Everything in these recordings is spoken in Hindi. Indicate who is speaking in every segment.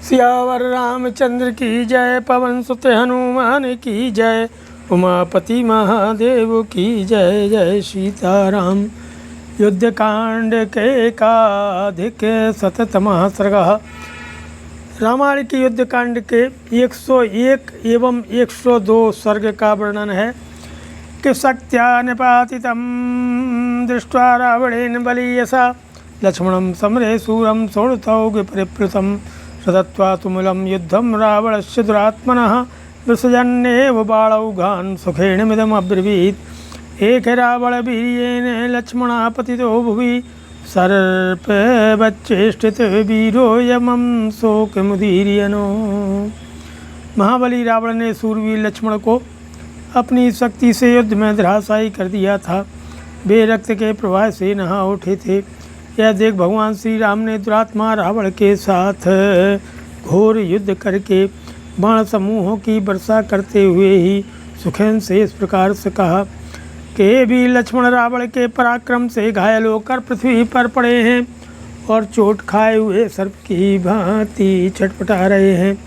Speaker 1: सियावर रामचंद्र की जय, पवन सुत हनुमान की जय, उमापति महादेव की जय। जय सीताराम। युद्धकांड के एकाधिक शततमः सर्गः। रामायण के युद्धकांड के 101 एवं 102 सर्ग का वर्णन है कि शक्त्या निपातितं दृष्ट्वा रावणेन बलीयसा लक्ष्मणं समरे शूरं सोढतौ परिप्लुतं सदत्वा तुमुलं युद्धं रावणस्य दुरात्मनः विसृजन्नेव बाणौघान् सुखेनमिदमब्रवीत्। एक रावणवीर्येण लक्ष्मणः पतितो भुवि सर्पवच्चेष्टित वीरोऽयमं शोकमुदीर्यनो। महाबली रावण ने सूरवीर लक्ष्मण को अपनी शक्ति से युद्ध में धराशायी कर दिया था। वे रक्त के प्रवाह से नहा उठे थे। यह देख भगवान श्री राम ने दुरात्मा रावण के साथ घोर युद्ध करके बाण समूहों की वर्षा करते हुए ही सुखेन से इस प्रकार से कहा कि भी लक्ष्मण रावण के पराक्रम से घायल होकर पृथ्वी पर पड़े हैं और चोट खाए हुए सर्प की भांति छटपटा रहे हैं।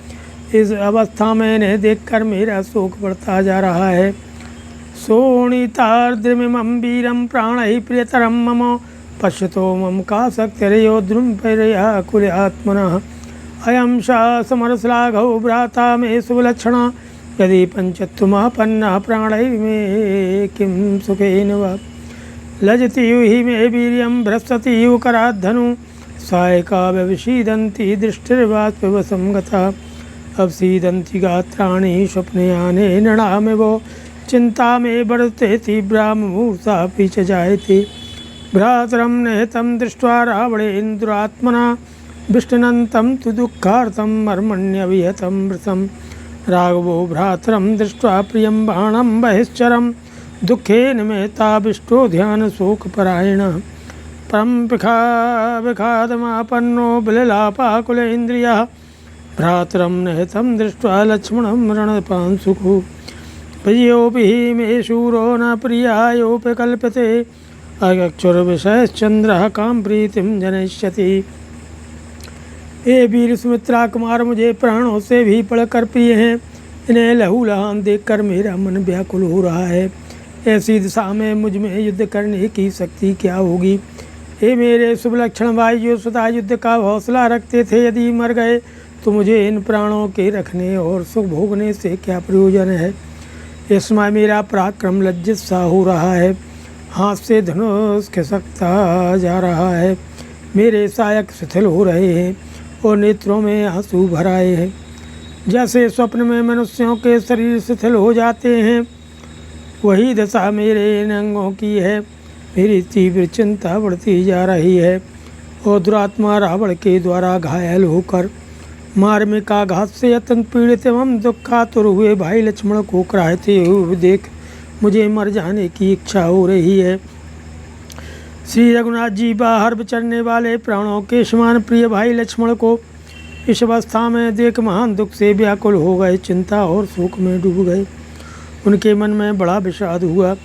Speaker 1: इस अवस्था में इन्हें देखकर मेरा शोक बढ़ता जा रहा है। शोणितार्द्रमिमं वीरं प्राणैः प्रियतरं मम पश्यतो मम का शक्तिर्यो द्रुमपैर्याकुलात्मनः। अयं सा समरश्लाघौ भ्राता मे शुभलक्षणा यदि पञ्चत्वमापन्नः प्राणैर्मे किं सुखेन वा। लजति हि मे वीर्यं भ्रसति कराद्धनु सायका व्यवसीदन्ति दृष्टिर्वाष्पवशं गता। अवसीदन्ति गात्राणि स्वप्नयाने नृणामिव चिन्ता मे वर्धते तीव्रा मुमूर्षापि च जायते। भ्रातरं निहतं दृष्ट्वा रावणेन दुरात्मना विष्णुनन्तं तु दुःखार्थं मर्मण्यविहतं वृतं। राघवो भ्रातरं दृष्ट्वा प्रियं बाणं बहिश्चरं दुःखेन मेहताविष्टो ध्यानशोकपरायणः। परं विखादमापन्नो विललापाकुलेन्द्रियः भ्रातरं निहतं दृष्ट्वा लक्ष्मणं रणपांशुको। प्रियोऽपि मे शूरो न प्रियायोऽपि कल्प्यते अक्षुर्विषयश्चन्द्रः कां प्रीतिं जनयिष्यति। ये वीर सुमित्रा कुमार मुझे प्राणों से भी बढ़कर प्रिय हैं। इन्हें लहूलहान देखकर मेरा मन व्याकुल हो रहा है। ऐसी दिशा में मुझ में युद्ध करने की शक्ति क्या होगी। ये मेरे शुभ लक्षण भाई जो सदा युद्ध का हौसला रखते थे, यदि मर गए तो मुझे इन प्राणों के रखने और सुख भोगने से क्या प्रयोजन है। इस समय मेरा पराक्रम लज्जित सा हो रहा है। हाथ से धनुष खिसकता जा रहा है। मेरे सायक शिथिल हो रहे हैं और नेत्रों में आंसू भर आए हैं। जैसे स्वप्न में मनुष्यों के शरीर शिथिल हो जाते हैं, वही दशा मेरे इन अंगों की है। मेरी तीव्र चिंता बढ़ती जा रही है और दुरात्मा रावण के द्वारा घायल होकर मार्मिकाघात से अत्यंत पीड़ित एवं दुखातुर हुए भाई लक्ष्मण को कराहते हुए देख मुझे मर जाने की इच्छा हो रही है। श्री रघुनाथ जी बाहर विचरने वाले प्राणों के समान प्रिय भाई लक्ष्मण को इस अवस्था में देख महान दुख से व्याकुल हो गए, चिंता और शोक में डूब गए। उनके मन में बड़ा विषाद हुआ।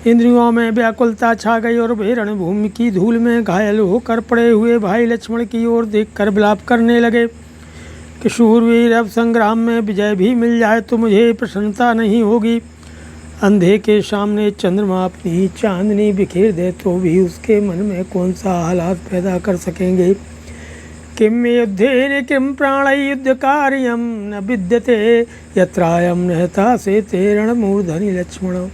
Speaker 1: इंद्रियों में व्याकुलता छा गई और वे रणभूमि की धूल में घायल होकर पड़े हुए भाई लक्ष्मण की ओर देखकर विलाप करने लगे कि शूरवीर अब संग्राम में विजय भी मिल जाए तो मुझे प्रसन्नता नहीं होगी। अंधे के सामने चंद्रमा अपनी चांदनी बिखेर दे तो भी उसके मन में कौन सा हालात पैदा कर सकेंगे। किम युद्धेन किम प्राणै युद्ध कार्यम न विद्यते यत्रायम निहता से तेरण मूर्धनि लक्ष्मण।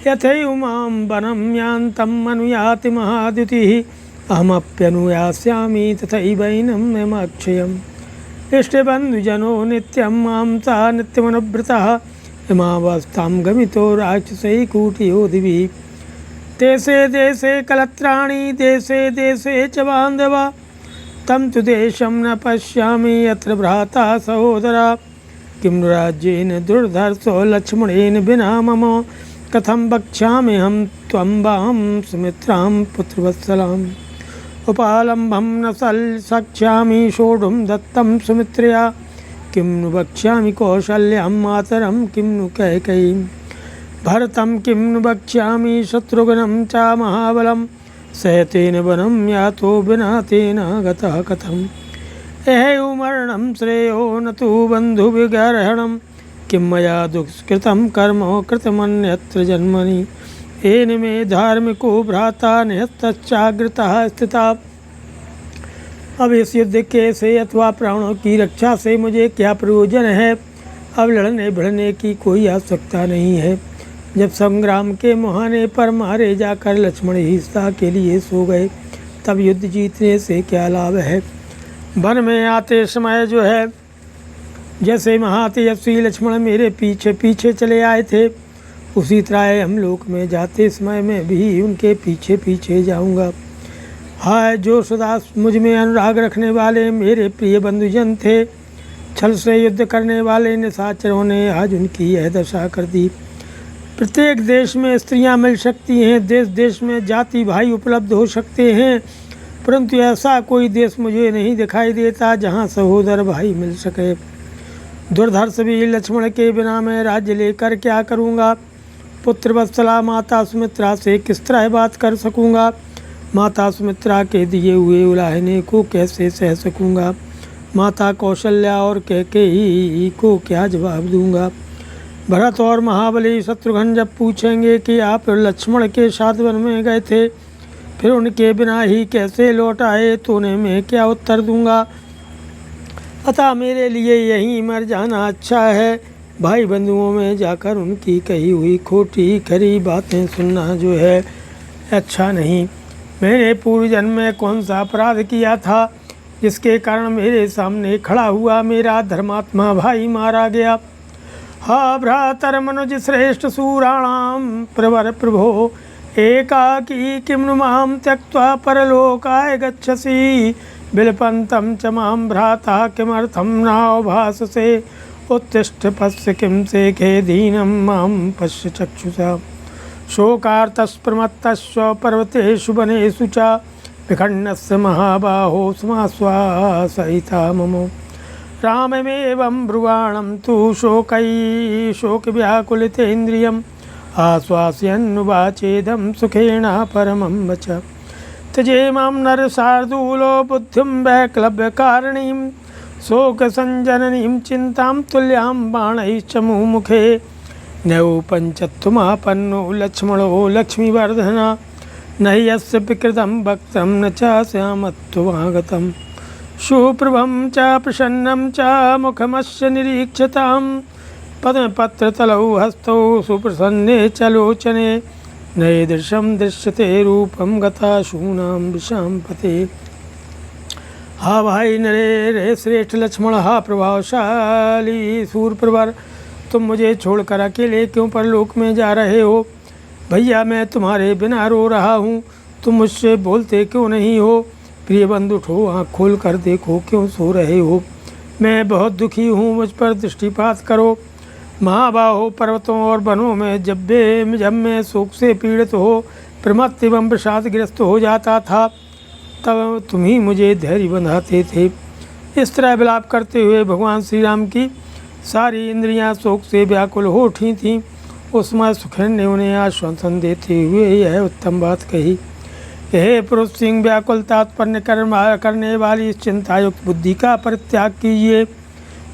Speaker 1: यथैवमां वनं यान्तं अनुयाति महाद्युतिः अहमप्यनुयास्यामि तथैवैनं यमक्षयम्। इष्टबन्धुजनो नित्यं मां सा नित्यमनुव्रतः इमावस्थां गमितो राक्षसैकूटयोधिभिः। देशे देशे कलत्राणि देशे देशे च बान्धवा तं तु देशं न पश्यामि यत्र भ्राता सहोदरा। किं राज्येन दुर्धर्षो लक्ष्मणेन विना मम कथं वक्ष्यामि हम त्वं वां सुमित्रां पुत्रवत्सलाम्। उपालम्भं न शक्ष्यामि सोढुं दत्तं सुमित्रया किं नु वक्ष्यामि कौशल्यां मातरं किं नु कैकेयीं। भरतं किं नु वक्ष्यामि शत्रुघ्नं च महाबलं सहतेन वनं यातो विना तेन गतः कथम्। एहैव मरणं श्रेयो न तु बन्धुविगर्हणं किं मया दुष्कृतं कर्म कृतमन्यत्र जन्मनि येन मे धार्मिको भ्राता निहतश्चाग्रतः स्थिता। अब इस युद्ध के से अथवा प्राणों की रक्षा से मुझे क्या प्रयोजन है। अब लड़ने भिड़ने की कोई आवश्यकता नहीं है। जब संग्राम के मुहाने पर मारे जाकर लक्ष्मण ही सदा के लिए सो गए, तब युद्ध जीतने से क्या लाभ है। वन में आते समय जो है, जैसे महातेजस्वी लक्ष्मण मेरे पीछे पीछे चले आए थे, उसी तरह हम लोक में जाते समय मैं भी उनके पीछे पीछे जाऊंगा। हाय, जो सदा मुझ में अनुराग रखने वाले मेरे प्रिय बंधुजन थे, छल से युद्ध करने वाले निशाचरों ने आज उनकी यह दशा कर दी। प्रत्येक देश में स्त्रियां मिल सकती हैं, देश देश में जाति भाई उपलब्ध हो सकते हैं, परंतु ऐसा कोई देश मुझे नहीं दिखाई देता जहां सहोदर भाई मिल सके। दुर्धर्ष भी लक्ष्मण के बिना मैं राज्य लेकर क्या करूंगा। पुत्र वत्सला माता सुमित्रा से किस तरह बात कर सकूंगा। माता सुमित्रा के दिए हुए उलाहने को कैसे सह सकूंगा। माता कौशल्या और कैकेयी को क्या जवाब दूंगा। भरत और महाबली शत्रुघ्न जब पूछेंगे कि आप लक्ष्मण के साथ वन में गए थे, फिर उनके बिना ही कैसे लौट आए, तो उन्हें मैं क्या उत्तर दूंगा। अतः मेरे लिए यहीं मर जाना अच्छा है। भाई बंधुओं में जाकर उनकी कही हुई खोटी खरी बातें सुनना जो है अच्छा नहीं। मैंने पूर्व जन्म में कौन सा अपराध किया था जिसके कारण मेरे सामने खड़ा हुआ मेरा धर्मात्मा भाई मारा गया। हा भ्रातर मनुज श्रेष्ठ सूराणाम प्रवर प्रभो एकाकी किं नु मां त्यक्त्वा परलोकाय गच्छसि बिलपन्तं च मां भ्राता किमर्थं नावभाससे उत्तिष्ठ पश्य किं सेखे दीनं मां पश्य चक्षुषा शोकार्तस्प्रमत्तस्व पर्वतेषु वनेषु च विखण्डस्य महाबाहो समाश्वासयिता मम राममेवं ब्रुवाणं तु शोकव्याकुलितेन्द्रियम् आश्वासयन्नुवाचेदं सुखेन परमं वच त्यजे मां नरशार्दूलो बुद्धिं वैक्लव्यकारिणीं शोकसञ्जननीं चिन्तां तुल्यां बाणैश्च मुमुखे नौपञ्चत्वमापन्नो लक्ष्मणो लक्ष्मीवर्धना न हि यस्य विकृतं भक्तं न च श्यामत्वमागतं सुप्रभं च प्रसन्नं च मुखमस्य निरीक्षतां पद्मपत्रतलौ हस्तौ सुप्रसन्ने च लोचने नैदृशं दृश्यते रूपं गताशूनां विशाम्पते। हा भाई नरे रे श्रेष्ठ लक्ष्मण, हा प्रभावशाली सूरप्रवर, तुम मुझे छोड़कर अकेले क्यों परलोक में जा रहे हो। भैया मैं तुम्हारे बिना रो रहा हूँ, तुम मुझसे बोलते क्यों नहीं हो। प्रिय बंधु उठो, आँख खोल कर देखो, क्यों सो रहे हो। मैं बहुत दुखी हूँ, मुझ पर दृष्टिपात करो। महाबाहो, पर्वतों और वनों में जब मैं शोक से पीड़ित हो प्रमत्त एवं विषादग्रस्त हो जाता था, तब तुम ही मुझे धैर्य बंधाते थे। इस तरह विलाप करते हुए भगवान श्री राम की सारी इंद्रियां शोक से व्याकुल हो उठी थीं। उस समय सुखेन ने उन्हें आश्वासन देते हुए यह उत्तम बात कही। हे पुरुष सिंह, व्याकुल तात्पर्य करने वाली इस चिंतायुक्त बुद्धि का परित्याग कीजिए,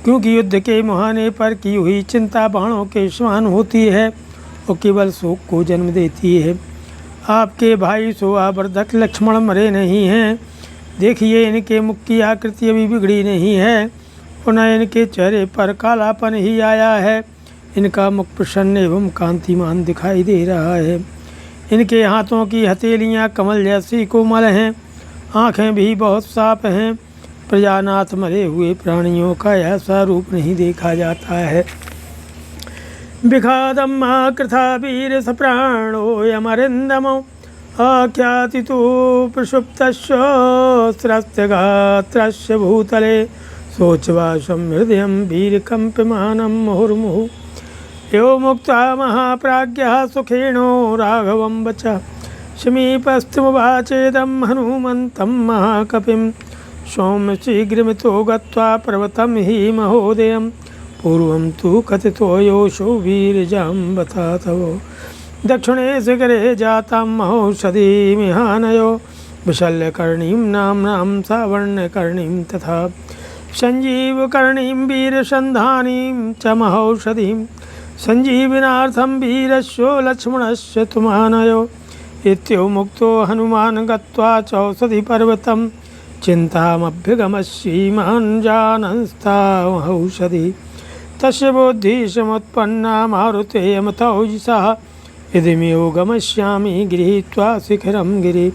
Speaker 1: क्योंकि युद्ध के मुहाने पर की हुई चिंता बाणों के समान होती है और केवल शोक को जन्म देती है। आपके भाई शोभावर्धक लक्ष्मण मरे नहीं हैं। देखिए, इनके मुख की आकृति अभी बिगड़ी नहीं है और न इनके चेहरे पर कालापन ही आया है। इनका मुख प्रसन्न एवं कांतिमान दिखाई दे रहा है। इनके हाथों की हथेलियाँ कमल जैसी कोमल हैं, आँखें भी बहुत साफ हैं। प्रजानाथ मरे हुए प्राणियों का ऐसा रूप नहीं देखा जाता है। विखादम कृथा वीर सप्राणो यमरिंदमो आख्यातितो प्रसुप्तस्य स्रस्त्यगात्रस्य भूतले शोचवासं हृदयं वीरकम्प्यमानं मुहुर्मुहुः यो मुक्ता महाप्राज्ञः सुखेनो राघवं वच समीपस्थमुवाचेदं हनुमन्तं महाकपिं सौम्य शीघ्रमितो गत्वा पर्वतं हि महोदयं पूर्वं तु कथितो योषो वीरजाम्बतातवो दक्षिणे शिखरे जातां महौषधीमिहानयो विशल्यकर्णीं नाम्नां सावर्ण्यकर्णीं तथा संजीवकर्णीं वीरसन्धानीं च महौषधीं संजीवनार्थं वीरस्य लक्ष्मणस्य तुमानयो इत्यो मुक्तो हनुमान् गत्वा चौषधिपर्वतं चिन्तामभ्यगमश्रीमान् जानन्स्तामहौषधि तस्य बुद्धिः समुत्पन्ना मारुतेयमतौजसः यदिमेव गमिष्यामि गृहीत्वा शिखरं गिरि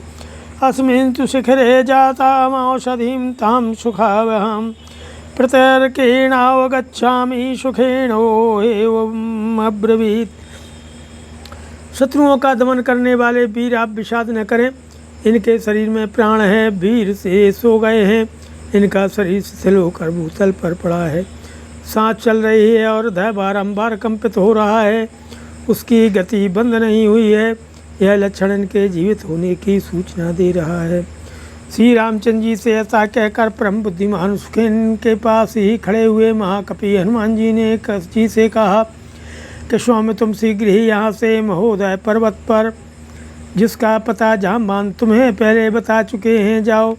Speaker 1: अस्मिन् तु शिखरे जातामौषधिं तां सुखावहं प्रतर्केणावगच्छामि सुखेनो एवम् अब्रवीत्। शत्रुओं का दमन करने वाले वीर, आप विषाद न करें, इनके शरीर में प्राण है, वीर से सो गए हैं, इनका शरीर शिथिल होकर भूतल पर पड़ा है, सांस चल रही है और हृदय बारंबार कंपित हो रहा है, उसकी गति बंद नहीं हुई है। यह लक्षण इनके जीवित होने की सूचना दे रहा है। श्री रामचंद्र जी से ऐसा कहकर परम बुद्धिमान सुखेन के पास ही खड़े हुए महाकपि हनुमान जी ने कस जी से कहा कि स्वामी, तुम शीघ्र ही यहाँ से महोदय पर्वत पर, जिसका पता जाम्बान तुम्हें पहले बता चुके हैं, जाओ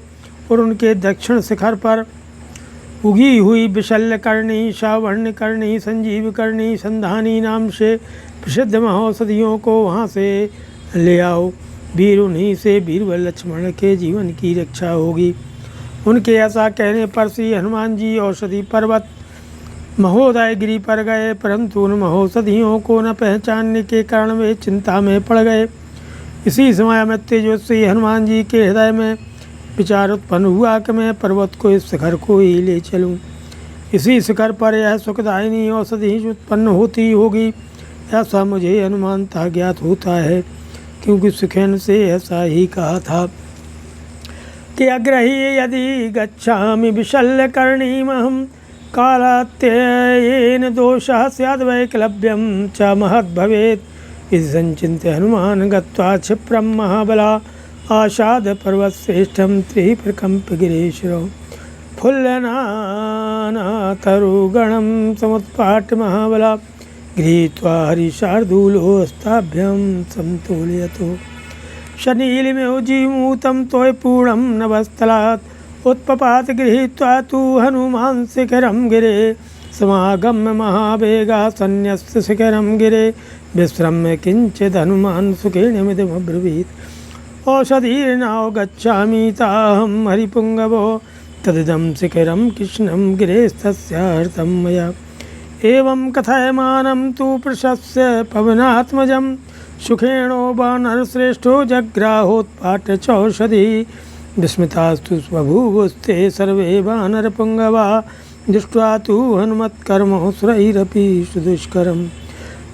Speaker 1: और उनके दक्षिण शिखर पर उगी हुई विशल्यकर्णी, श्रवणकर्णी, संजीवकर्णी, संधानी नाम से प्रसिद्ध महौषधियों को वहाँ से ले आओ। वीर उन्हीं से वीरबल लक्ष्मण के जीवन की रक्षा होगी। उनके ऐसा कहने पर श्री हनुमान जी औषधि पर्वत महोदय गिरी पर गए, परंतु उन महौषधियों को न पहचानने के कारण वे चिंता में पड़ गए। इसी समय में तेजस्वी हनुमान जी के हृदय में विचार उत्पन्न हुआ कि मैं पर्वत को, इस शिखर को ही ले चलूं। इसी शिखर पर यह सुखदायिनी औषधि उत्पन्न होती होगी, ऐसा मुझे अनुमानतः ज्ञात होता है, क्योंकि सुखेन से ऐसा ही कहा था कि अग्रही यदि गच्छामि विशल्यकर्णीमहं कालात्ययेन दोषः स्याद् वैक्लव्यं च महद्भवेत् इति संचिन्त्य हनुमान् गत्वा क्षिप्रं महाबला आशाद पर्वतश्रेष्ठं त्रिप्रकम्प्य गिरीश्वरं फुल्लनानातरुगणं समुत्पाट्य महाबला गृहीत्वा हरिशार्दूलोस्ताभ्यां समतोलयतो शनीलमेव जीमूतं तोयपूर्णं नभस्थलात् उत्पपात गृहीत्वा तु हनुमान् शिखरं गिरे समागम्य महावेगा सन्न्यस्य शिखरं गिरे विश्रम्य किञ्चित् हनुमान् सुखेनमिदमब्रवीत् औषधीर्नाव गच्छामि ताहं हरिपुङ्गवो तदिदं शिखरं कृष्णं गिरेस्तस्यार्थं मया एवं कथयमानं तु प्रशस्य पवनात्मजं सुखेणो वानरश्रेष्ठो जग्राहोत्पाट्य चौषधि विस्मितास्तु बभूवुस्ते सर्वे वानरपुङ्गवा दृष्ट्वा तु हनुमत्कर्मोऽसुरैरपि सुदुष्करं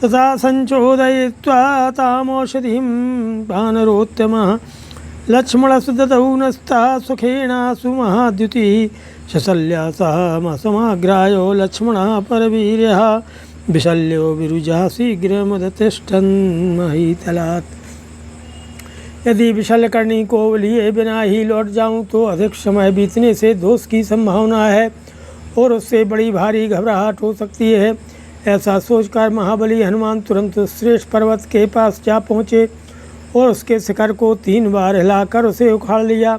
Speaker 1: तथा संचोदयित्वा तामौषधिं वानरोत्तमः लक्ष्मणसुदतौ नस्ता सुखेनासु महाद्युतिः शशल्या सह लक्ष्मणः परवीर्यः विशल्यो विरुजः शीघ्रमुदतिष्ठन् महीतलात्। यदि विशल्यकर्णी को लिए बिना ही लौट जाऊं तो अधिक समय बीतने से दोष की संभावना है और उससे बड़ी भारी घबराहट हो सकती है। ऐसा सोचकर महाबली हनुमान तुरंत श्रेष्ठ पर्वत के पास जा पहुँचे और उसके शिखर को 3 बार हिलाकर उसे उखाड़ लिया।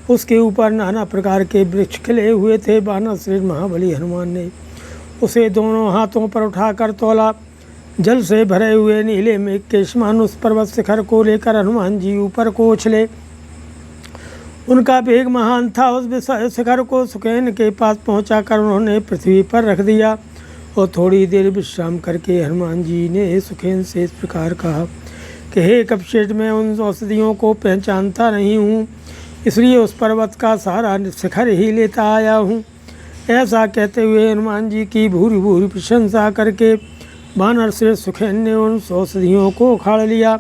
Speaker 1: उसके ऊपर नाना प्रकार के वृक्ष खिले हुए थे। वानर श्रेष्ठ महाबली हनुमान ने उसे दोनों हाथों पर उठाकर तौला। जल से भरे हुए नीले मेघ के समान उस पर्वत शिखर को लेकर हनुमान जी ऊपर को उछले। उनका वेग महान था। उस शिखर को सुखेन के पास पहुंचाकर उन्होंने पृथ्वी पर रख दिया और थोड़ी देर विश्राम करके हनुमान जी ने सुखेन से इस प्रकार कहा कि हे कपश्रेष्ठ, मैं उन औषधियों को पहचानता नहीं हूँ, इसलिए उस पर्वत का सारा शिखर ही लेता आया हूँ। ऐसा कहते हुए हनुमान जी की भूरी भूरी प्रशंसा करके वानर श्रेष्ठ सुखेन ने उन औषधियों को उखाड़ लिया।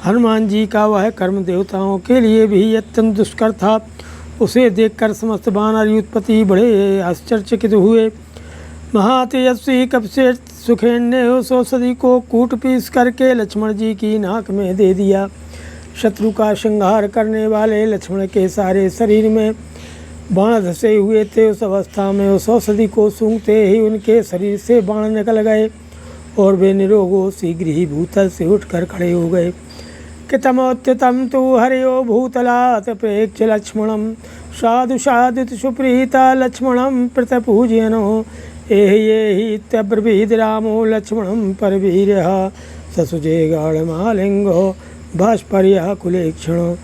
Speaker 1: हनुमान जी का वह कर्म देवताओं के लिए भी अत्यंत दुष्कर था। उसे देखकर समस्त वानर युद्धपति बड़े आश्चर्यचकित हुए। महातेजस्वी कपश्रेष्ठ सुखेन ने उस औषधि को कूट पीस करके लक्ष्मण जी की नाक में दे दिया। शत्रु का संहार करने वाले लक्ष्मण के सारे शरीर में बाण धसे हुए थे। उस अवस्था में उस औषधि को सूंघते ही उनके शरीर से बाण निकल गए और वे निरोगो शीघ्र ही भूतल से उठकर खड़े हो गए। कितमोत्थितं तु हरियो भूतलात् प्रेक्ष्य लक्ष्मणं साधु साधुत सुप्रीता लक्ष्मणं प्रतपूजयनो एहि रामो लक्ष्मणं परवीर्यः ससुजे गाढमालिङ्गो भास्पर्याकुलेक्षणो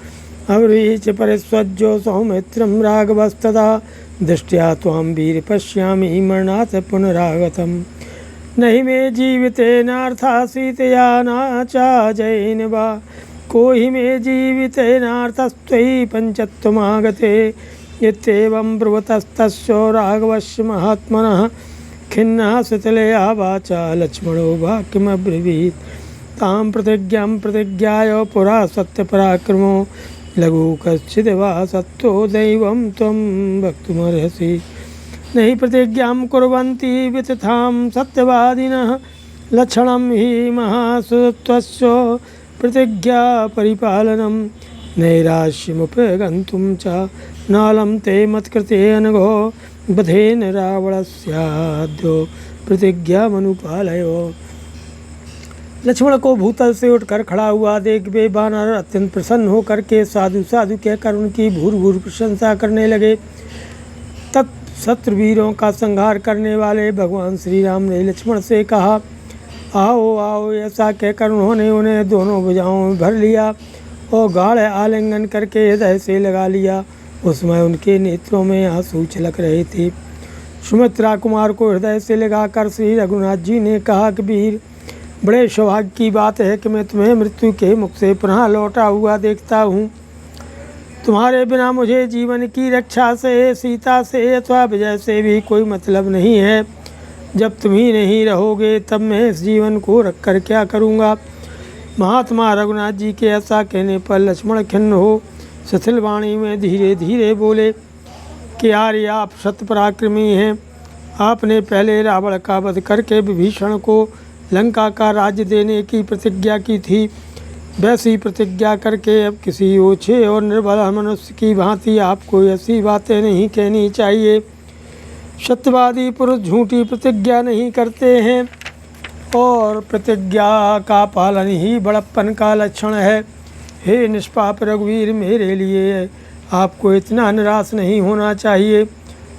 Speaker 1: अब्रवीच परिस्वज्जो सौमित्रं राघवस्तदा दृष्ट्या त्वां वीर पश्यामि मरणात् पुनरागतम् नहि मे जीवितेनार्था सीतया नाचा जयेन वा को हि मे जीवितेनार्थस्त्वयि पञ्चत्वमागते इत्येवं ब्रुवतस्तस्य राघवस्य महात्मनः खिन्नः सुतलया वाचा लक्ष्मणो वाक्यमब्रवीत् तां प्रतिज्ञां प्रतिज्ञाय पुरा सत्यपराक्रमो लघु कश्चिद् वा सत्तो दैवं त्वं वक्तुमर्हसि नहि प्रतिज्ञां कुर्वन्ति वितथां सत्यवादिनः लक्षणं हि महासुत्वस्य प्रतिज्ञा परिपालनं नैराश्यमुपगन्तुं च नालं ते मत्कृते अनघो बधेन रावणस्याद्यो प्रतिज्ञामनुपालयो। लक्ष्मण को भूतल से उठकर खड़ा हुआ देख वे वानर अत्यंत प्रसन्न होकर के साधु साधु कहकर उनकी भूर भूर प्रशंसा करने लगे। शत्रुवीरों का संहार करने वाले भगवान श्री राम ने लक्ष्मण से कहा, आओ आओ। ऐसा कहकर उन्होंने उन्हें दोनों भुजाओं में भर लिया और गाढ़ आलिंगन करके हृदय से लगा लिया। उस समय उनके नेत्रों में आंसू छलक रहे थे। सुमित्रा कुमार को हृदय से लगाकर श्री रघुनाथ जी ने कहा कि वीर, बड़े सौभाग्य की बात है कि मैं तुम्हें मृत्यु के मुख से पुनः लौटा हुआ देखता हूँ। तुम्हारे बिना मुझे जीवन की रक्षा से, सीता से अथवा विजय से भी कोई मतलब नहीं है। जब तुम ही नहीं रहोगे तब मैं इस जीवन को रखकर क्या करूँगा। महात्मा रघुनाथ जी के ऐसा कहने पर लक्ष्मण खिन्न हो शिथिल वाणी में धीरे धीरे बोले कि आर्य आप सत्य पराक्रमी हैं। आपने पहले रावण का वध करके विभीषण को लंका का राज्य देने की प्रतिज्ञा की थी। वैसी प्रतिज्ञा करके अब किसी ओछे और निर्बल मनुष्य की भांति आपको ऐसी बातें नहीं कहनी चाहिए। सत्यवादी पुरुष झूठी प्रतिज्ञा नहीं करते हैं और प्रतिज्ञा का पालन ही बड़प्पन का लक्षण है। हे निष्पाप रघुवीर, मेरे लिए आपको इतना निराश नहीं होना चाहिए।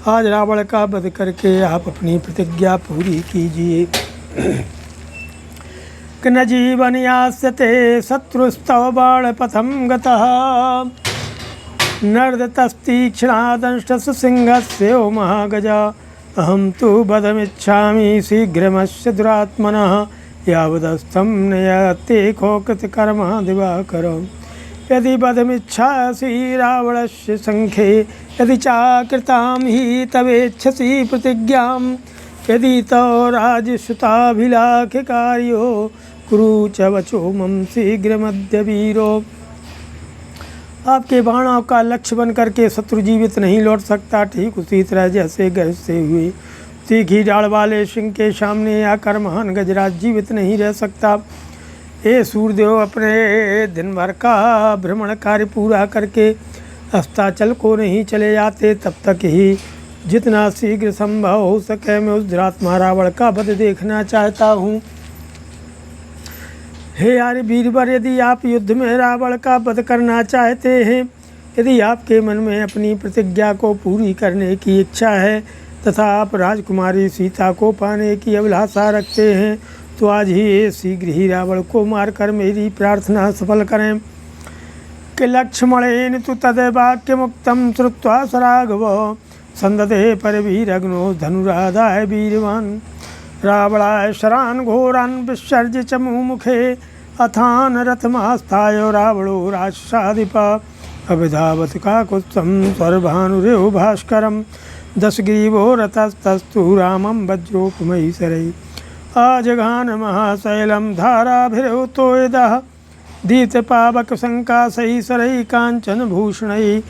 Speaker 1: आज रावण का वध करके आप अपनी प्रतिज्ञा पूरी कीजिए। कि न जीवन यास्यते शत्रुस्तव बाणपथं गतः नर्दतस्तीक्ष्णादंष्टस्य सिंहस्य महागजा अहं तु वधमिच्छामि शीघ्रमस्य दुरात्मनः यावदस्तं नयते कृतकर्मा दिवाकरम्। यदि वधमिच्छासि रावणस्य संख्ये यदि चाकृतां हि तवेच्छसि प्रतिज्ञां यदि तव राजसुताभिलाखकार्यो कुरु च वचो मम शीघ्रमद्य वीरो। आपके बाणों का लक्ष्य बन करके शत्रु जीवित नहीं लौट सकता। ठीक उसी तरह जैसे गज से हुए तीखी डाल वाले सिंह के सामने आकर महान गजराज जीवित नहीं रह सकता। हे सूर्यदेव, अपने दिन भर का भ्रमण कार्य पूरा करके अस्ताचल को नहीं चले जाते, तब तक ही जितना शीघ्र संभव हो सके मैं उस दुरात्मा रावण का वध देखना चाहता हूँ। हे आर्य वीरवर, यदि आप युद्ध में रावण का वध करना चाहते हैं, यदि आपके मन में अपनी प्रतिज्ञा को पूरी करने की इच्छा है तथा आप राजकुमारी सीता को पाने की अभिलाषा रखते हैं, तो आज ही शीघ्र ही रावण को मारकर मेरी प्रार्थना सफल करें। कि लक्ष्मणेन तु तद्वाक्य मुक्तं श्रुत्वा स राघवो संदते परवीरग्नो धनुराधाय वीरवान् रावणाय शरान् घोरान् विसर्ज्य च मुमुखे अथान रथमास्थाय रावणो राक्षसाधिप अभिधावत काकुत्स्थं सर्वभानुरेव भास्करं दशग्रीवो रथस्तस्तु रामं वज्रोपमैसरैः आजघान महाशैलं धाराभिरुतोयदः दीप्तपावकशङ्कासैः सरैः काञ्चनभूषणैः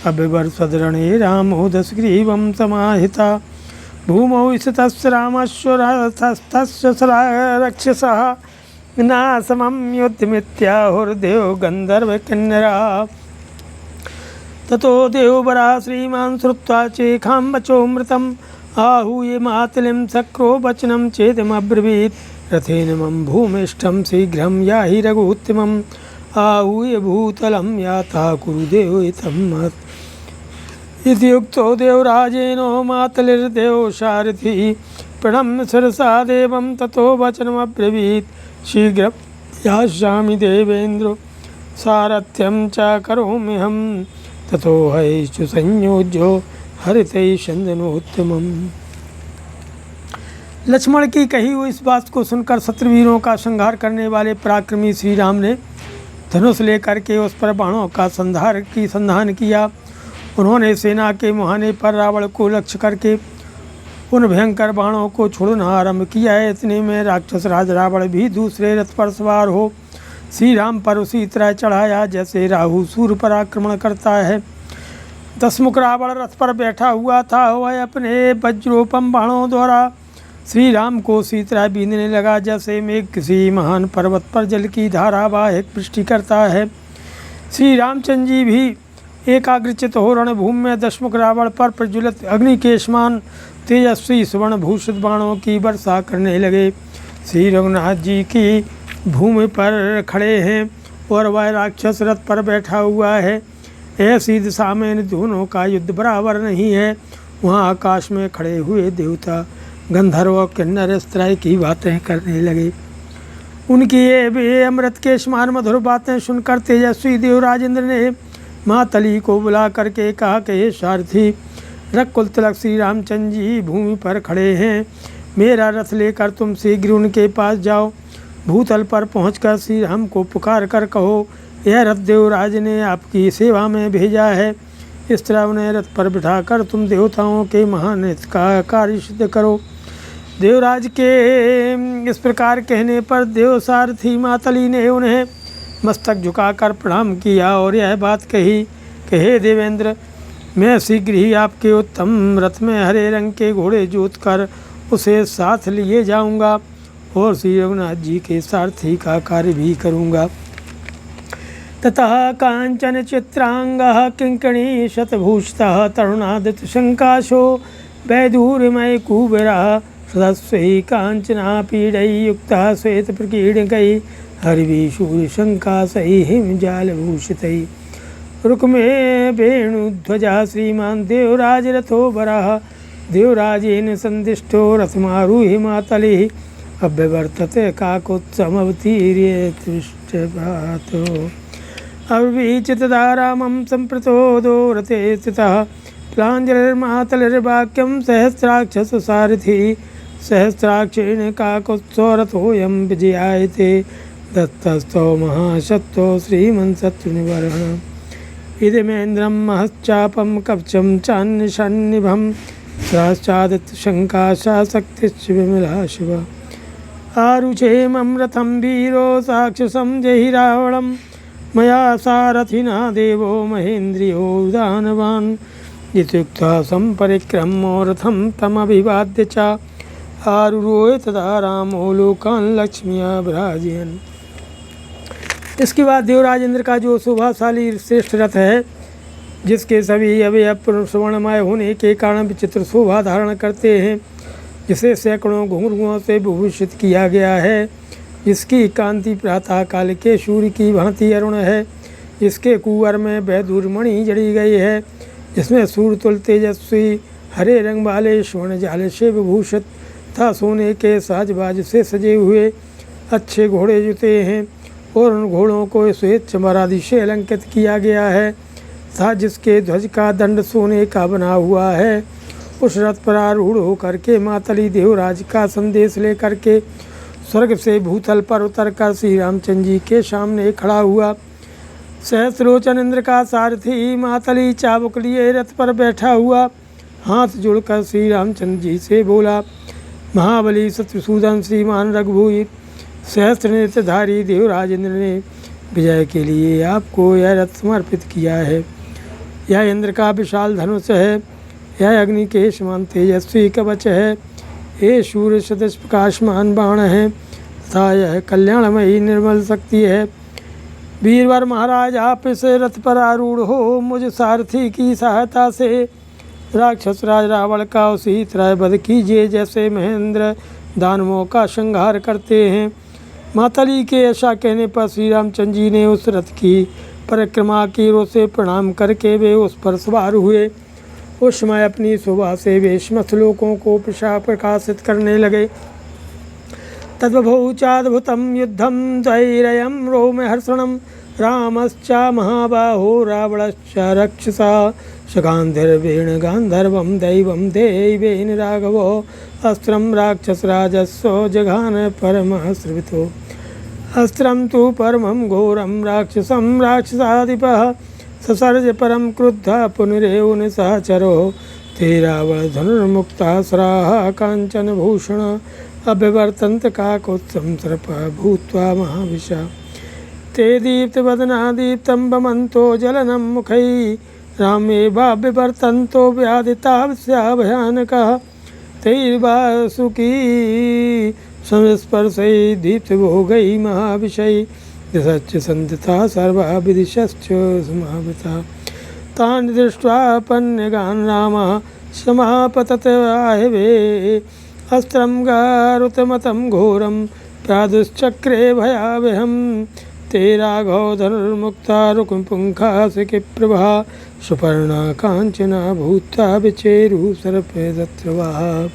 Speaker 1: अभिवर्षद्रणे रामो दशग्रीवं समाहिता भूमौ स्थितस्य रामस्य रथस्थस्य राक्षसः नासमं युद्धमित्याहुर्देव गन्धर्वकिन्नरः। ततो देववरः श्रीमान् श्रुत्वा चेखां वचोऽमृतम् आहूय मातलिं शक्रो वचनं चेदमब्रवीत् रथेन मम भूमिष्ठं शीघ्रं याहि रघुत्तमम् आहूय भूतलं याता कुरुदेव इतं महत्। इति उक्तो देवराजेनो मातलिर्देव सारथि प्रणम्य शिरसा देवं ततो वचनमब्रवीत् शीघ्रं यास्यामि देवेन्द्रो सारथ्यं च करोम्यहं ततो हैषु संयोज्यो हरितै चन्दनोत्तमम्। लक्ष्मण की कही हुई इस बात को सुनकर शत्रुवीरों का संहार करने वाले पराक्रमी श्री राम ने धनुष लेकर के उस पर बाणों का संधान किया। उन्होंने सेना के मुहाने पर रावण को लक्ष्य करके उन भयंकर बाणों को छोड़ना आरंभ किया है। इतने में राक्षस राज रावण भी दूसरे रथ पर सवार हो श्री राम पर उसी तरह चढ़ाया जैसे राहु सूर्य पर आक्रमण करता है। दशमुख रावण रथ पर बैठा हुआ था, वह अपने वज्रोपम बाणों द्वारा श्री राम को उसी तरह बीनने लगा जैसे मेघ किसी महान पर्वत पर जल की धारावाहिक वृष्टि करता है। श्री रामचंद्र जी भी एकाग्रचित हो रणभूमि में दशमुख रावण पर प्रज्वलित अग्नि के समान तेजस्वी सुवर्ण भूषित बाणों की वर्षा करने लगे। श्री रघुनाथ जी की भूमि पर खड़े हैं और वह राक्षस रथ पर बैठा हुआ है। ऐसी दिशा में इन दोनों का युद्ध बराबर नहीं है। वहाँ आकाश में खड़े हुए देवता गंधर्व और किन्नर इस तरह की बातें करने लगे। उनकी ये अमृत के समान मधुर बातें सुनकर तेजस्वी देवराजेंद्र ने माँ तली को बुला करके कहा कि हे सारथी, रघुकुल तिलक श्री रामचंद्र जी भूमि पर खड़े हैं, मेरा रथ लेकर तुम शीघ्र उनके पास जाओ। भूतल पर पहुंचकर श्री राम को पुकार कर कहो, यह रथ देवराज ने आपकी सेवा में भेजा है। इस तरह उन्हें रथ पर बिठाकर तुम देवताओं के महान हित का कार्य सिद्ध करो। देवराज के इस प्रकार कहने पर देव सारथी मातली ने उन्हें मस्तक झुकाकर प्रणाम किया और यह बात कही कि हे देवेंद्र, मैं शीघ्र ही आपके उत्तम रथ में हरे रंग के घोड़े जोत कर उसे साथ लिए जाऊंगा और श्री रघुनाथ जी के सारथी का कार्य भी करूंगा। ततः कांचन चित्रांगः किंकणी शतभूषितः तरुणादित्य शंकाशो वैदूर्यमय कुबेरः सदस्वै कांचना पीडैर्युक्तः श्वेत प्रकीर्णकैः हरिभिः शंकासैः हिमजालभूषितैः रुक्मे वेणुध्वजः श्रीमान् देवराज रथो वरः देवराजेन संदिष्टो रथमारुह्य मातलिः अभ्यवर्तते काकोत्समवतीर्य पृष्ठभातो अविचितदारामं सम्प्रतोदो रथे स्थितः प्लाञ्जलिर्मातलिर्वाक्यं सहस्राक्षस सारथि सहस्राक्षेण काकोत्सवरथोऽयं विजयायते दत्तस्थो महाशक्तो श्रीमन्शत्रुनिवारणः इदमेन्द्रं महश्चापं कवचं चान्यशन्निभं सहस्रादित्यशङ्काशा शक्तिश्च विमला शिवा आरुषेमं रथं वीरो साक्षसं जहि रावणं मया सारथिना देवो महेन्द्रियो दानवान् इत्युक्त्वा सम्परिक्रम्य रथं तमभिवाद्य च आरुरोह तदा रामो लोकान् लक्ष्म्या विराजयन्। इसके बाद देवराजेंद्र का जो शोभाशाली श्रेष्ठ रथ है, जिसके सभी अवयव सुवर्णमय होने के कारण विचित्र शोभा धारण करते हैं, जिसे सैकड़ों घुंघरुओं से विभूषित किया गया है, जिसकी कांति प्रातः काल के सूर्य की भांति अरुण है, जिसके कुंवर में वैदूर्यमणि जड़ी गई है, जिसमें सूर्य तुल्य तेजस्वी हरे रंग वाले स्वर्ण जाल से विभूषित तथा सोने के साजबाज से सजे हुए अच्छे घोड़े जुते हैं और उन घोड़ों को श्वेत चमर आदि से अलंकृत किया गया है तथा जिसके ध्वज का दंड सोने का बना हुआ है। उस रथ पर आरूढ़ होकर के मातली देवराज का संदेश लेकर के स्वर्ग से भूतल पर उतरकर श्री रामचंद्र जी के सामने खड़ा हुआ। सहस्रोचन इंद्र का सारथी मातली चाबुक लिए रथ पर बैठा हुआ हाथ जोड़कर श्री रामचंद्र जी से बोला, महाबली शत्रुसूदन श्रीमान रघुवीर सहस्त्र नेत्रधारी देवराजेंद्र ने विजय के लिए आपको यह रथ समर्पित किया है। यह इंद्र का विशाल धनुष है, यह अग्नि के समान तेजस्वी कवच है, ये सूर्य सदृश प्रकाशमान बाण है तथा यह कल्याणमयी निर्मल शक्ति है। वीरवर महाराज, आप इस रथ पर आरूढ़ हो मुझ सारथी की सहायता से राक्षस राज रावण का उसी तरह वध कीजिए जैसे महेंद्र दानवों का संहार करते हैं। मातली के ऐसा कहने पर श्री रामचंद्र जी ने उस रथ की परिक्रमा की ओर से प्रणाम करके वे उस पर सवार हुए उस समय अपनी शोभा से वे समस्त लोकों को प्रकाशित करने लगे। तद्बभौ चाद्भुतं युद्धं धैर्यं रोमहर्षणं रामश्च महाबाहो रावणश्च रक्षसा शगान्धर्वेण गान्धर्वं दैवं देवेन राघवो अस्त्रं राक्षसराजस्व जघान परमश्रवितो अस्त्रं तु परमं घोरं राक्षसं राक्षसाधिपः ससर्ज परम क्रुद्धः पुनरेव सहचरो ते रावण धनुर्मुक्तासुराः कांचन भूषण अभिवर्तन्त काकोत्सं सर्पः भूत्वा महाविशा ते दीप्तवदना दीप्तं बमन्तो जलनं मुखैः रामे वाभिवर्तन्तो व्याधिता भयानकः तैर्वासुकी संस्पर्शै दीप्तभोगै महाविशै दिशश्च सन्दिता सर्वा विदिशश्च समावृता तान् दृष्ट्वा पन्यगान् रामः समापतत आयवे अस्त्रं गारुतमतं घोरं प्रादुश्चक्रे भयावहं ते राघव धनुर्मुक्ता रुकुपुङ्खासिकिप्रभा सुपर्णा काञ्चना भूता विचेरु सर्पदत्रवाः।